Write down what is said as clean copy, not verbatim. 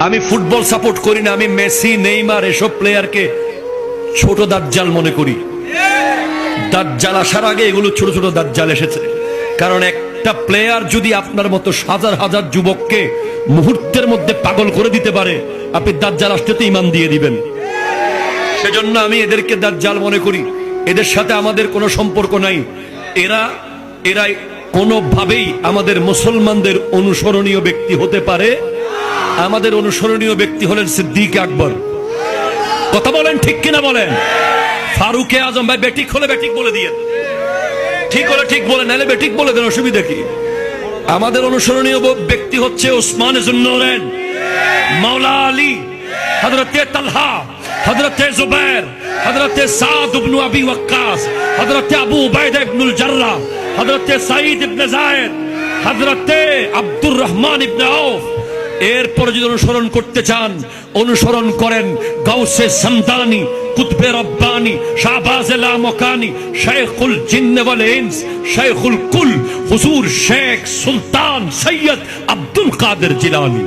আমি football support করি না, আমি মেসি নেইমার এসব প্লেয়ারকে ছোট দাজ্জাল মনে করি। দাজ্জাল আসার আগে এগুলো ছোট ছোট দাজ্জাল এসেছে। কারণ একটা প্লেয়ার যদি আপনার মতো হাজার হাজার যুবককে মুহূর্তের মধ্যে পাগল করে দিতে পারে, আপনি দাজ্জাল আসতে ঈমান দিয়ে দিবেন। সেজন্য আমি এদেরকে দাজ্জাল মনে করি। এদের সাথে আমাদের কোনো সম্পর্ক নাই। এরা কোনোভাবেই আমাদের মুসলমানদের অনুসরণীয় ব্যক্তি হতে পারে। আমাদের অনুসরণীয় ব্যক্তি হলেন সিদ্দিক আকবর। কথা বলেন ঠিক কিনা বলেন? ফারুকে আজম ভাই বেঠিক হলে বেঠিক বলে দিয়ে, ঠিক হলে ঠিক বলে, নাহলে বেঠিক বলে দেন, অসুবিধা কি? আমাদের অনুসরণীয় ব্যক্তি হচ্ছে উসমান জুন্নুরাইন, মাওলা আলী, হযরতে তালহা, হযরতে জুবায়ের, হযরতে সাদ ইবনে আবি ওয়াক্কাস, হযরতে আবু উবাইদা ইবনুল জাররাহ, হযরতে সাঈদ ইবনে যায়েদ, হযরতে আব্দুর রহমান ইবনে আউফ। এরপরে যদি অনুসরণ করতে চান, অনুসরণ করেন গাউসে সামদানি, কুতবে রব্বানি, শাহবাজ লামকানি, শেখুল জিন্ন ওয়াল ইনস, শেখুল কুল, হুজুর শেখ সুলতান সৈয়দ আব্দুল কাদের জিলানী।